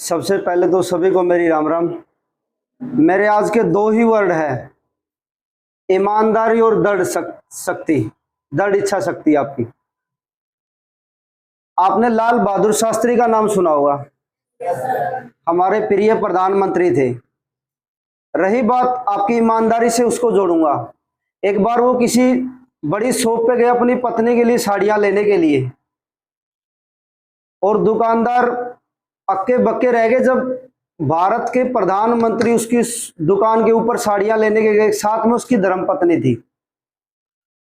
सबसे पहले तो सभी को मेरी राम राम। मेरे आज के दो ही वर्ड है, ईमानदारी और शक्ति, दृढ़ इच्छा शक्ति। आपकी आपने लाल बहादुर शास्त्री का नाम सुना होगा। हमारे प्रिय प्रधानमंत्री थे। रही बात आपकी ईमानदारी से, उसको जोड़ूंगा। एक बार वो किसी बड़ी शॉप पे गए अपनी पत्नी के लिए साड़ियां लेने के लिए, और दुकानदार अक्के बक्के रह गए जब भारत के प्रधानमंत्री उसकी दुकान के ऊपर साड़ियां लेने के गए। साथ में उसकी धर्मपत्नी थी।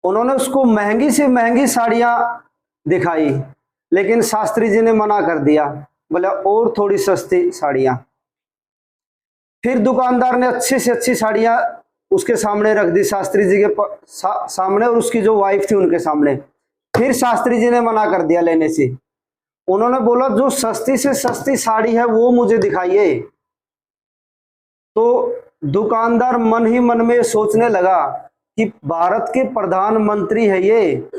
उन्होंने उसको महंगी से महंगी साड़ियां दिखाई, लेकिन शास्त्री जी ने मना कर दिया, बोले और थोड़ी सस्ती साड़ियां। फिर दुकानदार ने अच्छी से अच्छी साड़ियां उसके सामने रख दी, शास्त्री जी के सामने और उसकी जो वाइफ थी उनके सामने। फिर शास्त्री जी ने मना कर दिया लेने से। उन्होंने बोला जो सस्ती से सस्ती साड़ी है वो मुझे दिखाइए। तो दुकानदार मन ही मन में सोचने लगा कि भारत के प्रधानमंत्री है ये,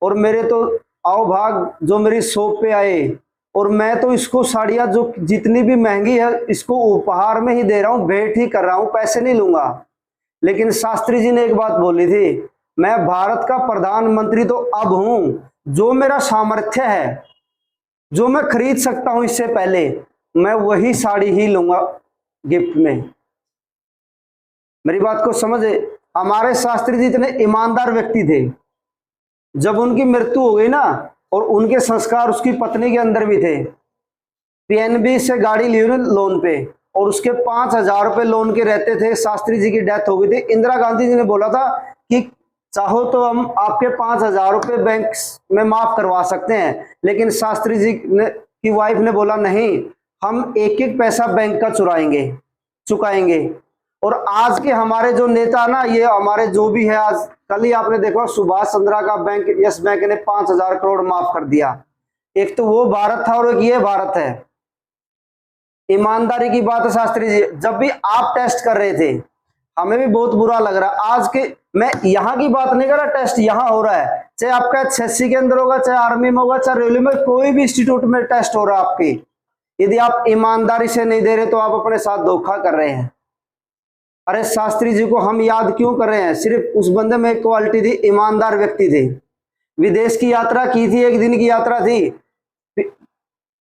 और मेरे तो आओ भाग जो मेरी शॉप पे आए, और मैं तो इसको साड़ियां जो जितनी भी महंगी है इसको उपहार में ही दे रहा हूं, भेंट ही कर रहा हूं, पैसे नहीं लूंगा। लेकिन शास्त्री जी ने एक बात बोली थी, मैं भारत का प्रधानमंत्री तो अब हूं, जो मेरा सामर्थ्य है, जो मैं खरीद सकता हूं इससे पहले, मैं वही साड़ी ही लूंगा गिफ्ट में। मेरी बात को समझे। हमारे शास्त्री जी इतने ईमानदार व्यक्ति थे। जब उनकी मृत्यु हो गई ना, और उनके संस्कार उसकी पत्नी के अंदर भी थे। पीएनबी से गाड़ी ली उन्होंने लोन पे, और उसके 5,000 रुपए लोन के रहते थे। शास्त्री जी की डेथ हो गई थी। इंदिरा गांधी जी ने बोला था कि चाहो तो हम आपके 5,000 रुपए बैंक में माफ करवा सकते हैं, लेकिन शास्त्री जी की वाइफ ने बोला नहीं, हम एक एक पैसा बैंक का चुकाएंगे। और आज के हमारे जो नेता ना, ये हमारे जो भी है, आज कल ही आपने देखा सुभाष चंद्रा का बैंक, यस बैंक ने 5,000 करोड़ माफ कर दिया। एक तो वो भारत था और एक ये भारत है। ईमानदारी की बात है। शास्त्री जी जब भी आप टेस्ट कर रहे थे, हमें भी बहुत बुरा लग रहा। आज के मैं यहाँ की बात नहीं कर रहा, टेस्ट यहाँ हो रहा है, चाहे आपका एसएससी के अंदर होगा, चाहे आर्मी में होगा, चाहे रेलवे में, कोई भी इंस्टीट्यूट में टेस्ट हो रहा है आपकी। यदि आप ईमानदारी से नहीं दे रहे तो आप अपने साथ धोखा कर रहे हैं। अरे शास्त्री जी को हम याद क्यों कर रहे हैं? सिर्फ उस बंदे में एक क्वालिटी थी, ईमानदार व्यक्ति थे। विदेश की यात्रा की थी, एक दिन की यात्रा थी,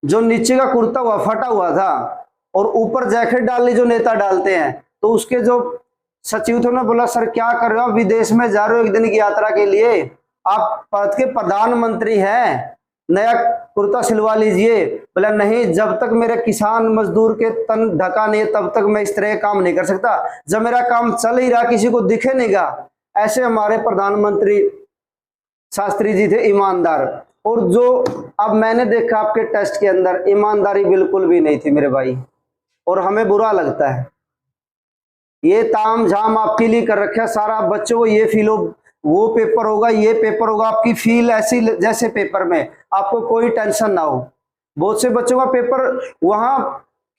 जो नीचे का कुर्ता हुआ फटा हुआ था और ऊपर जैकेट डाल ली जो नेता डालते हैं। तो उसके जो सचिव थे ने बोला, सर क्या कर रहे हो, विदेश में जा रहे हो एक दिन की यात्रा के लिए, आप भारत के प्रधानमंत्री हैं, नया कुर्ता सिलवा लीजिए। बोला नहीं, जब तक मेरे किसान मजदूर के तन ढका नहीं तब तक मैं इस तरह काम नहीं कर सकता। जब मेरा काम चल ही रहा, किसी को दिखे नहीं गा। ऐसे हमारे प्रधानमंत्री शास्त्री जी थे, ईमानदार। और जो अब मैंने देखा आपके टेस्ट के अंदर, ईमानदारी बिल्कुल भी नहीं थी मेरे भाई, और हमें बुरा लगता है। ये ताम झाम आपके लिए कर रखा सारा, बच्चों को ये फील हो, वो पेपर होगा, ये पेपर होगा, आपकी फील ऐसी जैसे पेपर में आपको कोई टेंशन ना हो। बहुत से बच्चों का पेपर वहां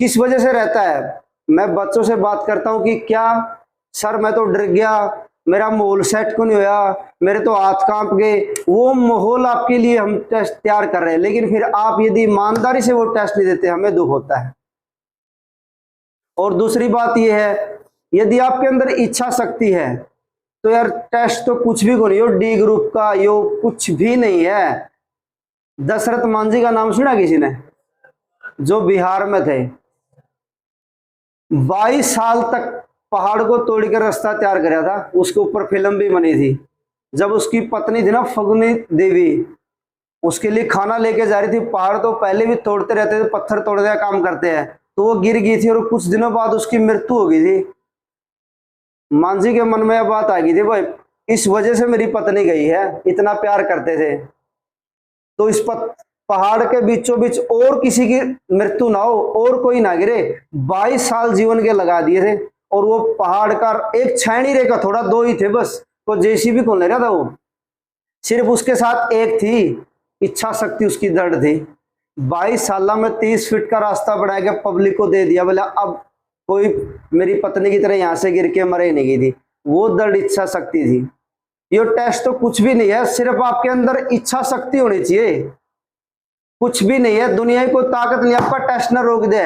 किस वजह से रहता है? मैं बच्चों से बात करता हूं कि क्या सर मैं तो डर गया, मेरा माहौल सेट क्यों नहीं होया, मेरे तो हाथ कांप गए। वो माहौल आपके लिए हम टेस्ट तैयार कर रहे हैं, लेकिन फिर आप यदि ईमानदारी से वो टेस्ट नहीं देते, हमें दुख होता है। और दूसरी बात यह है, यदि आपके अंदर इच्छा शक्ति है तो यार टेस्ट तो कुछ भी को नहीं हो, डी ग्रुप का यो कुछ भी नहीं है। दशरथ मांझी का नाम सुना किसी ने? जो बिहार में थे, 22 साल तक पहाड़ को तोड़कर रास्ता तैयार कराया था। उसके ऊपर फिल्म भी बनी थी। जब उसकी पत्नी थी ना फगुनी देवी, उसके लिए खाना लेके जा रही थी, पहाड़ तो पहले भी तोड़ते रहते थे, पत्थर तोड़ने का काम करते हैं, तो वो गिर गई थी और कुछ दिनों बाद उसकी मृत्यु हो गई थी। मांझी के मन में यह बात आ गई थी, भाई इस वजह से मेरी पत्नी गई है, इतना प्यार करते थे, तो इस पहाड़ के बीचों बीच और किसी की मृत्यु ना हो, और कोई ना गिरे। 22 साल जीवन के लगा दिए थे, और वो पहाड़ का एक छायनी रेखा, थोड़ा दो ही थे बस, तो जेसीबी कौन ले रहा था? वो सिर्फ उसके साथ एक थी, इच्छा शक्ति उसकी दृढ़ थी। 22 साल में 30 फीट का रास्ता बना के पब्लिक को दे दिया। बोला अब कोई मेरी पत्नी की तरह यहां से गिर के मरे नहीं गई थी। वो दृढ़ इच्छा शक्ति थी। ये टेस्ट तो कुछ भी नहीं है, सिर्फ आपके अंदर इच्छा शक्ति होनी चाहिए, कुछ भी नहीं है। दुनिया की कोई ताकत नहीं आपका टेस्ट न रोक दे।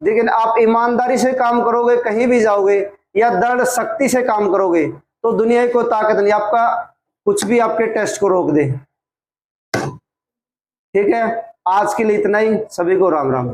लेकिन आप ईमानदारी से काम करोगे, कहीं भी जाओगे या दृढ़ शक्ति से काम करोगे तो दुनिया की कोई ताकत नहीं आपका कुछ भी आपके टेस्ट को रोक दे। ठीक है, आज के लिए इतना ही। सभी को राम राम।